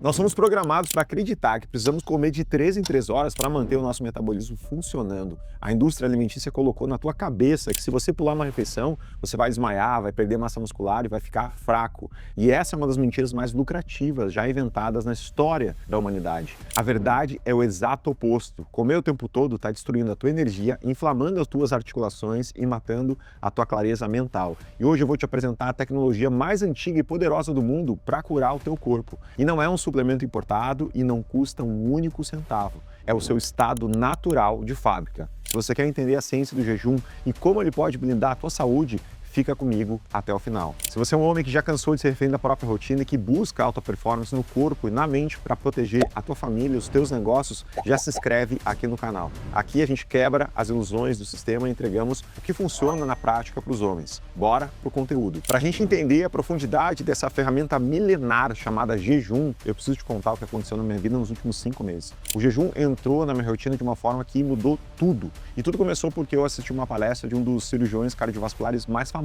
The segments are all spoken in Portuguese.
Nós somos programados para acreditar que precisamos comer de 3 em 3 horas para manter o nosso metabolismo funcionando. A indústria alimentícia colocou na tua cabeça que se você pular uma refeição, você vai desmaiar, vai perder massa muscular e vai ficar fraco. E essa é uma das mentiras mais lucrativas já inventadas na história da humanidade. A verdade é o exato oposto. Comer o tempo todo está destruindo a tua energia, inflamando as tuas articulações e matando a tua clareza mental. E hoje eu vou te apresentar a tecnologia mais antiga e poderosa do mundo para curar o teu corpo. E não é um suplemento importado e não custa um único centavo. É o seu estado natural de fábrica. Se você quer entender a ciência do jejum e como ele pode blindar a tua saúde, fica comigo até o final. Se você é um homem que já cansou de ser refém da própria rotina e que busca alta performance no corpo e na mente para proteger a tua família e os teus negócios, já se inscreve aqui no canal. Aqui a gente quebra as ilusões do sistema e entregamos o que funciona na prática para os homens. Bora pro conteúdo. Para a gente entender a profundidade dessa ferramenta milenar chamada jejum, eu preciso te contar o que aconteceu na minha vida nos últimos 5 meses. O jejum entrou na minha rotina de uma forma que mudou tudo. E tudo começou porque eu assisti uma palestra de um dos cirurgiões cardiovasculares mais famosos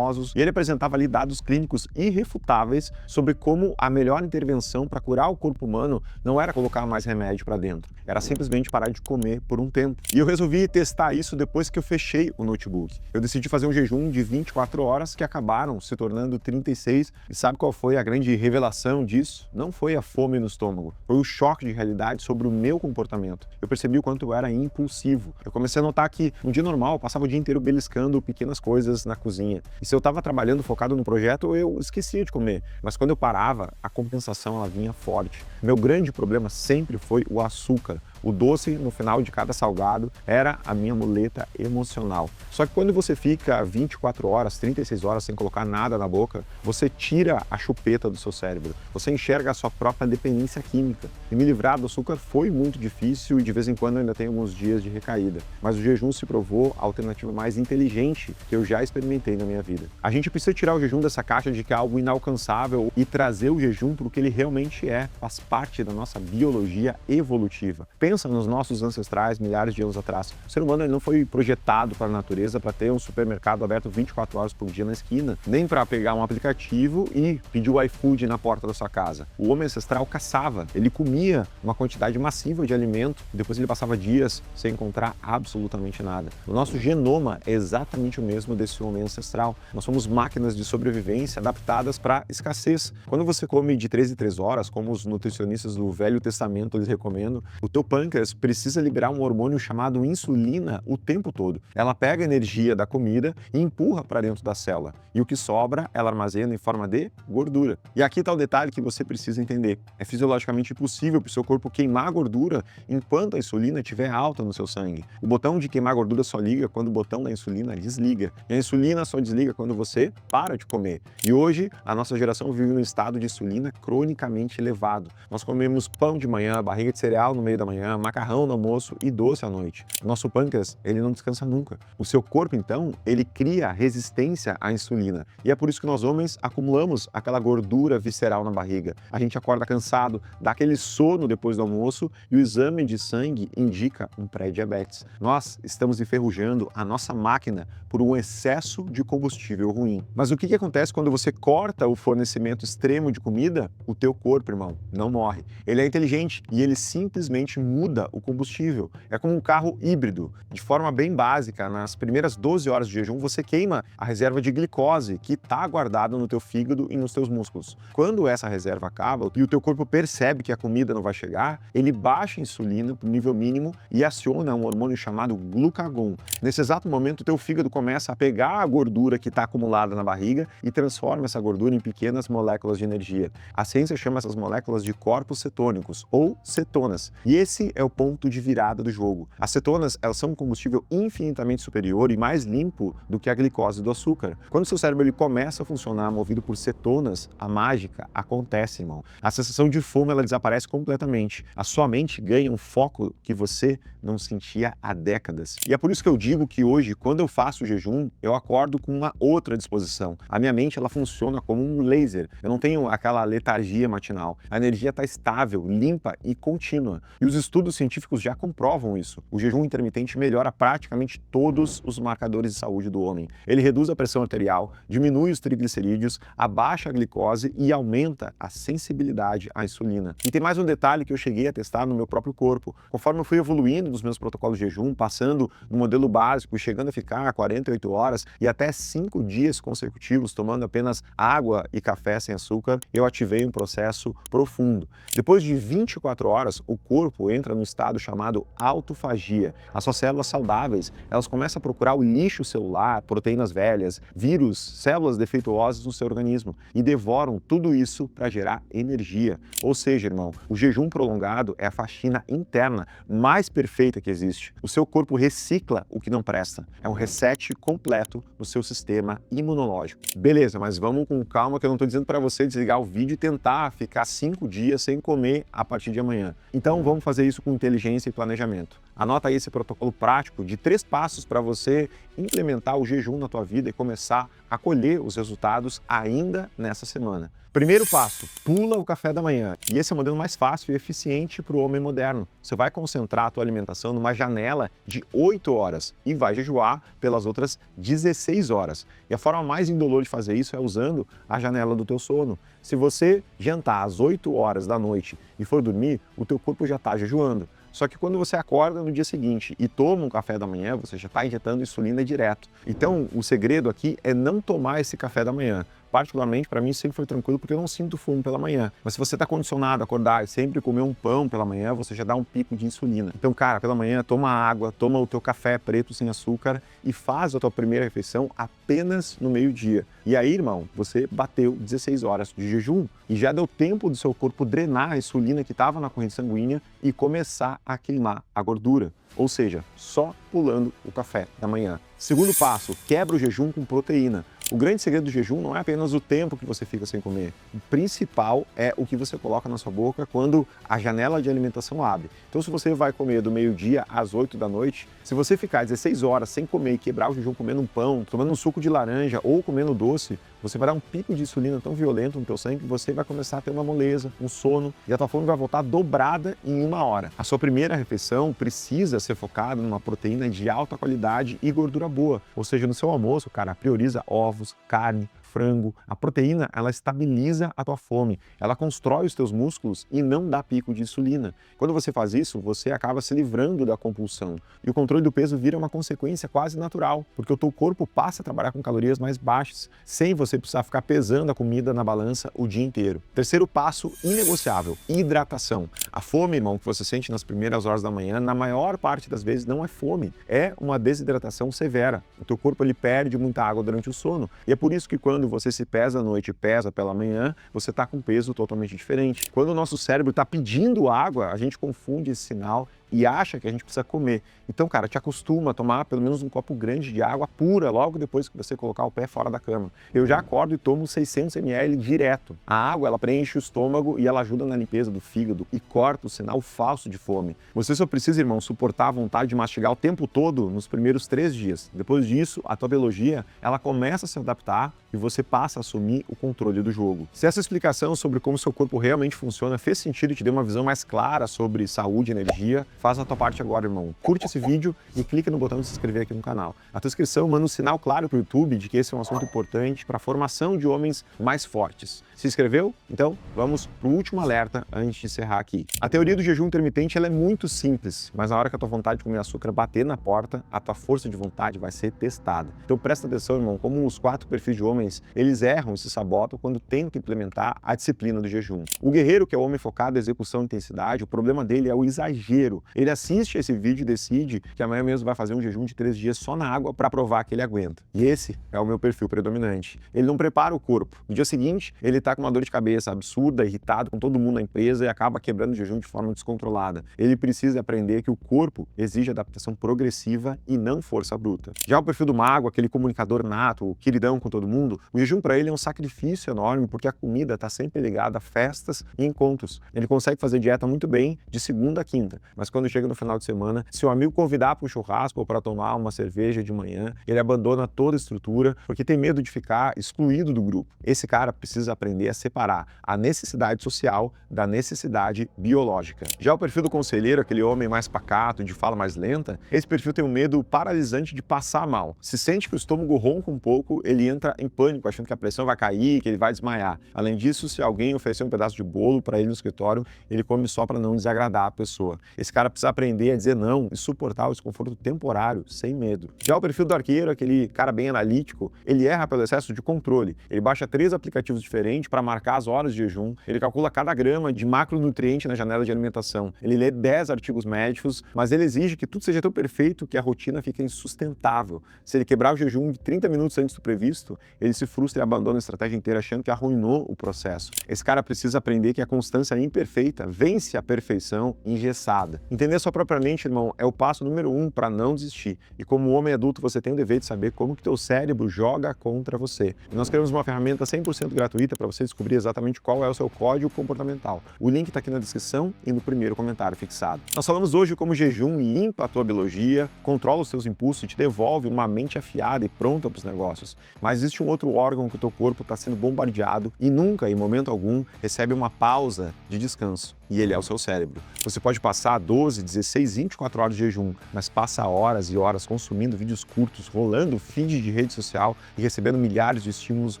e ele apresentava ali dados clínicos irrefutáveis sobre como a melhor intervenção para curar o corpo humano não era colocar mais remédio para dentro, era simplesmente parar de comer por um tempo. E eu resolvi testar isso depois que eu fechei o notebook. Eu decidi fazer um jejum de 24 horas que acabaram se tornando 36 e sabe qual foi a grande revelação disso? Não foi a fome no estômago, foi o choque de realidade sobre o meu comportamento. Eu percebi o quanto eu era impulsivo. Eu comecei a notar que no dia normal eu passava o dia inteiro beliscando pequenas coisas na cozinha. E se eu estava trabalhando focado no projeto, eu esquecia de comer. Mas quando eu parava, a compensação ela vinha forte. Meu grande problema sempre foi o açúcar. O doce no final de cada salgado era a minha muleta emocional. Só que quando você fica 24 horas, 36 horas sem colocar nada na boca, você tira a chupeta do seu cérebro. Você enxerga a sua própria dependência química. E me livrar do açúcar foi muito difícil e de vez em quando eu ainda tenho alguns dias de recaída. Mas o jejum se provou a alternativa mais inteligente que eu já experimentei na minha vida. A gente precisa tirar o jejum dessa caixa de que é algo inalcançável e trazer o jejum para o que ele realmente é. Faz parte da nossa biologia evolutiva. Pensa nos nossos ancestrais milhares de anos atrás. O ser humano ele não foi projetado para a natureza para ter um supermercado aberto 24 horas por dia na esquina, nem para pegar um aplicativo e pedir o iFood na porta da sua casa. O homem ancestral caçava, ele comia uma quantidade massiva de alimento e depois ele passava dias sem encontrar absolutamente nada. O nosso genoma é exatamente o mesmo desse homem ancestral. Nós somos máquinas de sobrevivência adaptadas para escassez. Quando você come de 3 em 3 horas, como os nutricionistas do Velho Testamento eles recomendam, o teu pâncreas precisa liberar um hormônio chamado insulina o tempo todo. Ela pega a energia da comida e empurra para dentro da célula. E o que sobra, ela armazena em forma de gordura. E aqui está o detalhe que você precisa entender. É fisiologicamente impossível para o seu corpo queimar gordura enquanto a insulina estiver alta no seu sangue. O botão de queimar gordura só liga quando o botão da insulina desliga. E a insulina só desliga quando você para de comer. E hoje, a nossa geração vive num estado de insulina cronicamente elevado. Nós comemos pão de manhã, barriga de cereal no meio da manhã, macarrão no almoço e doce à noite. Nosso pâncreas, ele não descansa nunca. O seu corpo, então, ele cria resistência à insulina. E é por isso que nós homens acumulamos aquela gordura visceral na barriga. A gente acorda cansado, dá aquele sono depois do almoço e o exame de sangue indica um pré-diabetes. Nós estamos enferrujando a nossa máquina por um excesso de combustível ruim. Mas o que acontece quando você corta o fornecimento extremo de comida? O teu corpo, irmão, não morre. Ele é inteligente e ele simplesmente muda o combustível. É como um carro híbrido. De forma bem básica, nas primeiras 12 horas de jejum, você queima a reserva de glicose que está guardada no teu fígado e nos teus músculos. Quando essa reserva acaba e o teu corpo percebe que a comida não vai chegar, ele baixa a insulina para o nível mínimo e aciona um hormônio chamado glucagon. Nesse exato momento, o teu fígado começa a pegar a gordura que está acumulada na barriga e transforma essa gordura em pequenas moléculas de energia. A ciência chama essas moléculas de corpos cetônicos ou cetonas. E esse é o ponto de virada do jogo. As cetonas, elas são um combustível infinitamente superior e mais limpo do que a glicose do açúcar. Quando o seu cérebro ele começa a funcionar movido por cetonas, a mágica acontece, irmão. A sensação de fome ela desaparece completamente. A sua mente ganha um foco que você não sentia há décadas. E é por isso que eu digo que hoje, quando eu faço jejum, eu acordo com uma outra disposição. A minha mente ela funciona como um laser. Eu não tenho aquela letargia matinal. A energia está estável, limpa e contínua. E os estudos Estudos científicos já comprovam isso. O jejum intermitente melhora praticamente todos os marcadores de saúde do homem. Ele reduz a pressão arterial, diminui os triglicerídeos, abaixa a glicose e aumenta a sensibilidade à insulina. E tem mais um detalhe que eu cheguei a testar no meu próprio corpo. Conforme eu fui evoluindo nos meus protocolos de jejum, passando no modelo básico e chegando a ficar 48 horas e até 5 dias consecutivos tomando apenas água e café sem açúcar, eu ativei um processo profundo. Depois de 24 horas, o corpo entra num estado chamado autofagia. As suas células saudáveis, elas começam a procurar o lixo celular, proteínas velhas, vírus, células defeituosas no seu organismo e devoram tudo isso para gerar energia. Ou seja, irmão, o jejum prolongado é a faxina interna mais perfeita que existe. O seu corpo recicla o que não presta. É um reset completo no seu sistema imunológico. Beleza, mas vamos com calma que eu não estou dizendo para você desligar o vídeo e tentar ficar 5 dias sem comer a partir de amanhã. Então vamos fazer isso com inteligência e planejamento. Anota aí esse protocolo prático de 3 passos para você implementar o jejum na tua vida e começar a colher os resultados ainda nessa semana. Primeiro passo, pula o café da manhã. E esse é o modelo mais fácil e eficiente para o homem moderno. Você vai concentrar a tua alimentação numa janela de 8 horas e vai jejuar pelas outras 16 horas. E a forma mais indolor de fazer isso é usando a janela do teu sono. Se você jantar às 8 horas da noite e for dormir, o teu corpo já está jejuando. Só que quando você acorda no dia seguinte e toma um café da manhã, você já está injetando insulina direto. Então, o segredo aqui é não tomar esse café da manhã. Particularmente, para mim, sempre foi tranquilo porque eu não sinto fome pela manhã. Mas se você está condicionado a acordar e sempre comer um pão pela manhã, você já dá um pico de insulina. Então, cara, pela manhã, toma água, toma o teu café preto sem açúcar e faz a tua primeira refeição apenas no meio-dia. E aí, irmão, você bateu 16 horas de jejum e já deu tempo do seu corpo drenar a insulina que estava na corrente sanguínea e começar a queimar a gordura. Ou seja, só pulando o café da manhã. Segundo passo, quebra o jejum com proteína. O grande segredo do jejum não é apenas o tempo que você fica sem comer. O principal é o que você coloca na sua boca quando a janela de alimentação abre. Então, se você vai comer do meio-dia às 8 da noite, se você ficar 16 horas sem comer e quebrar o jejum comendo um pão, tomando um suco de laranja ou comendo doce, você vai dar um pico de insulina tão violento no teu sangue que você vai começar a ter uma moleza, um sono e a tua fome vai voltar dobrada em 1 hora. A sua primeira refeição precisa ser focada numa proteína de alta qualidade e gordura boa. Ou seja, no seu almoço, cara, prioriza ovos, carne, frango. A proteína, ela estabiliza a tua fome, ela constrói os teus músculos e não dá pico de insulina. Quando você faz isso, você acaba se livrando da compulsão. E o controle do peso vira uma consequência quase natural, porque o teu corpo passa a trabalhar com calorias mais baixas, sem você precisar ficar pesando a comida na balança o dia inteiro. Terceiro passo inegociável, hidratação. A fome, irmão, que você sente nas primeiras horas da manhã, na maior parte das vezes não é fome, é uma desidratação severa. O teu corpo ele perde muita água durante o sono. E é por isso que quando você se pesa à noite e pesa pela manhã, você está com um peso totalmente diferente. Quando o nosso cérebro está pedindo água, a gente confunde esse sinal e acha que a gente precisa comer. Então, cara, te acostuma a tomar pelo menos um copo grande de água pura logo depois que você colocar o pé fora da cama. Eu já acordo e tomo 600 ml direto. A água, ela preenche o estômago e ela ajuda na limpeza do fígado e corta o sinal falso de fome. Você só precisa, irmão, suportar a vontade de mastigar o tempo todo nos primeiros 3 dias. Depois disso, a tua biologia, ela começa a se adaptar e você passa a assumir o controle do jogo. Se essa explicação sobre como seu corpo realmente funciona fez sentido e te deu uma visão mais clara sobre saúde e energia, faz a tua parte agora, irmão. Curte esse vídeo e clica no botão de se inscrever aqui no canal. A tua inscrição manda um sinal claro para o YouTube de que esse é um assunto importante para a formação de homens mais fortes. Se inscreveu? Então vamos para o último alerta antes de encerrar aqui. A teoria do jejum intermitente ela é muito simples, mas na hora que a tua vontade de comer açúcar bater na porta, a tua força de vontade vai ser testada. Então presta atenção, irmão, como os 4 perfis de homens, eles erram e se sabotam quando tentam implementar a disciplina do jejum. O guerreiro, que é o homem focado em execução e intensidade, o problema dele é o exagero. Ele assiste esse vídeo e decide que amanhã mesmo vai fazer um jejum de 3 dias só na água para provar que ele aguenta. E esse é o meu perfil predominante. Ele não prepara o corpo. No dia seguinte, ele está com uma dor de cabeça absurda, irritado com todo mundo na empresa e acaba quebrando o jejum de forma descontrolada. Ele precisa aprender que o corpo exige adaptação progressiva e não força bruta. Já o perfil do mago, aquele comunicador nato, o queridão com todo mundo, o jejum para ele é um sacrifício enorme porque a comida está sempre ligada a festas e encontros. Ele consegue fazer dieta muito bem de segunda a quinta, mas quando quando chega no final de semana, se o amigo convidar para um churrasco ou para tomar uma cerveja de manhã, ele abandona toda a estrutura porque tem medo de ficar excluído do grupo. Esse cara precisa aprender a separar a necessidade social da necessidade biológica. Já o perfil do conselheiro, aquele homem mais pacato, de fala mais lenta, esse perfil tem um medo paralisante de passar mal. Se sente que o estômago ronca um pouco, ele entra em pânico, achando que a pressão vai cair, que ele vai desmaiar. Além disso, se alguém oferecer um pedaço de bolo para ele no escritório, ele come só para não desagradar a pessoa. Esse cara precisa aprender a dizer não e suportar o desconforto temporário, sem medo. Já o perfil do arqueiro, aquele cara bem analítico, ele erra pelo excesso de controle. Ele baixa 3 aplicativos diferentes para marcar as horas de jejum, ele calcula cada grama de macronutriente na janela de alimentação, ele lê 10 artigos médicos, mas ele exige que tudo seja tão perfeito que a rotina fique insustentável. Se ele quebrar o jejum de 30 minutos antes do previsto, ele se frustra e abandona a estratégia inteira achando que arruinou o processo. Esse cara precisa aprender que a constância imperfeita vence a perfeição engessada. Entender sua própria mente, irmão, é o passo número 1 para não desistir. E como homem adulto, você tem o dever de saber como que teu cérebro joga contra você. E nós criamos uma ferramenta 100% gratuita para você descobrir exatamente qual é o seu código comportamental. O link está aqui na descrição e no primeiro comentário fixado. Nós falamos hoje como o jejum limpa a tua biologia, controla os seus impulsos e te devolve uma mente afiada e pronta para os negócios. Mas existe um outro órgão que o teu corpo está sendo bombardeado e nunca, em momento algum, recebe uma pausa de descanso. E ele é o seu cérebro. Você pode passar 12, 16, 24 horas de jejum, mas passa horas e horas consumindo vídeos curtos, rolando feed de rede social e recebendo milhares de estímulos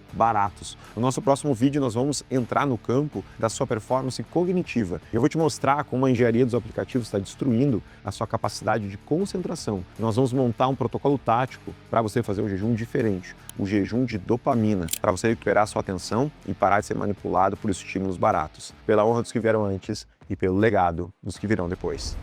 baratos. No nosso próximo vídeo nós vamos entrar no campo da sua performance cognitiva. Eu vou te mostrar como a engenharia dos aplicativos está destruindo a sua capacidade de concentração. Nós vamos montar um protocolo tático para você fazer um jejum diferente, o jejum de dopamina, para você recuperar a sua atenção e parar de ser manipulado por estímulos baratos. Pela honra dos que vieram antes e pelo legado dos que virão depois.